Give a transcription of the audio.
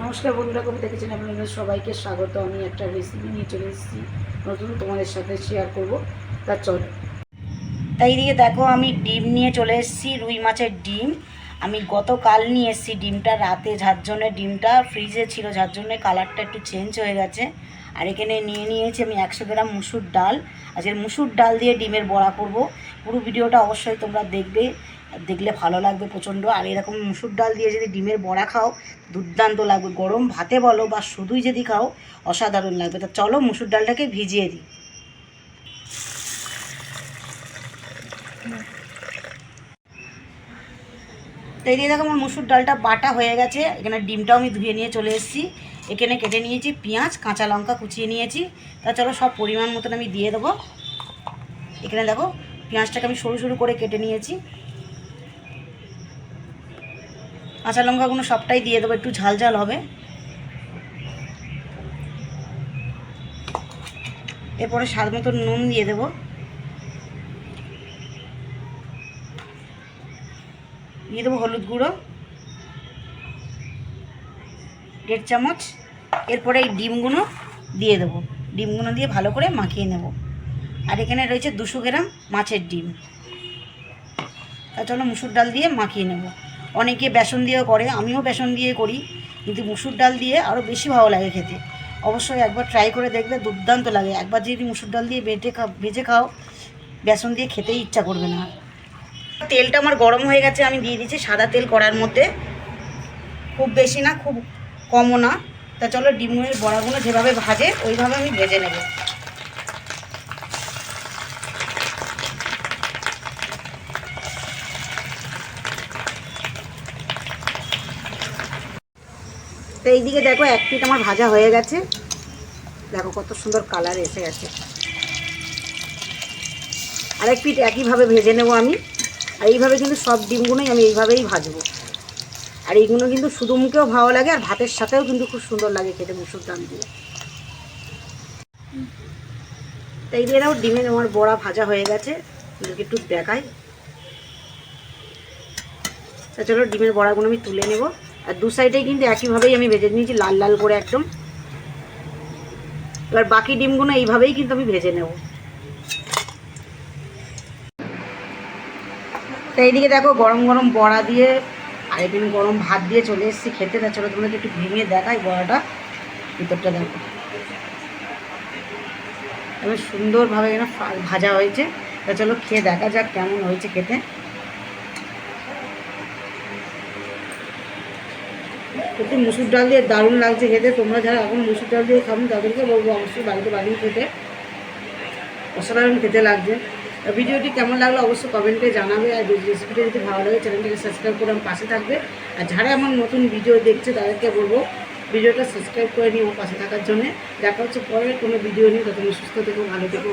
নমস্কার বন্ধুরা, কবিতা কিচেনে আপনাদের সবাইকে স্বাগত। আমি একটা রেসিপি নিয়ে চলে এসেছি, নতুন তোমাদের সাথে শেয়ার করব। তা চলো। তাই দিকে দেখো, আমি ডিম নিয়ে চলে এসেছি, রুই মাছের ডিম। আমি গতকাল নিয়ে এসেছি ডিমটা রাতে, যার জন্যে ডিমটা ফ্রিজে ছিল, যার জন্যে কালারটা একটু চেঞ্জ হয়ে গেছে। আর এখানে নিয়ে নিয়েছি আমি 100 গ্রাম মুসুর ডাল। আজকের মুসুর ডাল দিয়ে ডিমের বড়া করব। পুরো ভিডিওটা অবশ্যই তোমরা দেখবে, দেখলে ভালো লাগবে প্রচণ্ড। আর এরকম মুসুর ডাল দিয়ে যদি ডিমের বড়া খাও, দুর্দান্ত লাগবে। গরম ভাতে বলো বা শুধুই যদি খাও, অসাধারণ লাগবে। তা চলো মুসুর ডালটাকে ভিজিয়ে দিই। তো এই দিয়ে দেখো, আমার মুসুর ডালটা বাটা হয়ে গেছে। এখানে ডিমটাও আমি ধুয়ে নিয়ে চলে এসেছি। এখানে কেটে নিয়েছি পেঁয়াজ, কাঁচা লঙ্কা কুচিয়ে নিয়েছি। তা চলো সব পরিমাণ মতন আমি দিয়ে দেবো। এখানে দেখো, পেঁয়াজটাকে আমি সরু সরু করে কেটে নিয়েছি। কাঁচা লঙ্কাগুলো সবটাই দিয়ে দেবো, একটু ঝাল ঝাল হবে। এরপরে স্বাদ মতো নুন দিয়ে দেবো। দিয়ে দেবো হলুদ গুঁড়ো 1.5 চামচ। এরপরে এই ডিমগুলো দিয়ে দেবো। ডিমগুলো দিয়ে ভালো করে মাখিয়ে নেব। আর এখানে রয়েছে 200 গ্রাম মাছের ডিম। তা চলো মুসুর ডাল দিয়ে মাখিয়ে নেব। অনেকে বেসন দিয়েও করে, আমিও বেসন দিয়ে করি, কিন্তু মুসুর ডাল দিয়ে আরও বেশি ভালো লাগে খেতে। অবশ্যই একবার ট্রাই করে দেখবে, দুর্দান্ত লাগে। একবার যদি মুসুর ডাল দিয়ে ভেজে খাও, বেসন দিয়ে খেতেই ইচ্ছা করবে না। তেলটা আমার গরম হয়ে গেছে, আমি দিয়ে দিচ্ছি সাদা তেল কড়ার মধ্যে। খুব বেশি না, খুব কমও না। তা চলো ডিমের বড়াগুলো যেভাবে ভাজে ওইভাবে আমি ভেজে নেব। তো এইদিকে দেখো, এক পিঠ আমার ভাজা হয়ে গেছে। দেখো কত সুন্দর কালার এসে গেছে। আরেক পিঠ একইভাবে ভেজে নেব আমি। আর এইভাবে কিন্তু সব ডিমগুলোই আমি এইভাবেই ভাজবো। আর এইগুলো কিন্তু শুধু মুখেও ভালো লাগে, আর ভাতের সাথেও কিন্তু খুব সুন্দর লাগে খেতে মুসুর ডাল দিয়ে। তাই দিয়ে দাও, ডিমের আমার বড়া ভাজা হয়ে গেছে, একটু দেখাই। তা চলো ডিমের বড়াগুলো আমি তুলে নেব। আর দু সাইডেই কিন্তু একইভাবেই আমি ভেজে নিয়েছি, লাল লাল করে একদম। এবার বাকি ডিমগুলো এইভাবেই কিন্তু আমি ভেজে নেব। তো এইদিকে দেখো, গরম গরম বড়া দিয়ে আর এখানে গরম ভাত দিয়ে চলে এসেছি খেতে। তা চলো তোমাদের একটু ভেঙে দেখাই বড়াটা, ভিতরটা দেখো এবার সুন্দরভাবে এখানে ভাজা হয়েছে। তা চলো খেয়ে দেখা যাক কেমন হয়েছে খেতে। সত্যি মুসুর ডাল দিয়ে দারুণ লাগছে খেতে। তোমরা যারা এখন মুসুর ডাল দিয়ে খাবেন তাদেরকে বলবো অবশ্যই বাড়িতে বানিয়ে খেতে, অসাধারণ খেতে লাগছে। ভিডিওটি কেমন লাগলো অবশ্যই কমেন্টে জানাবে। আর রেসিপিটা যদি ভালো লাগে চ্যানেলটাকে সাবস্ক্রাইব করে আমার পাশে থাকবে। আর যারা আমার নতুন ভিডিও দেখছে তাদেরকে বলবো ভিডিওটা সাবস্ক্রাইব করে নিয়ে আমার পাশে থাকার জন্য। দেখা হচ্ছে পরের কোনো ভিডিও নিয়ে। তখন সুস্থ থেকো, ভালো থেকো।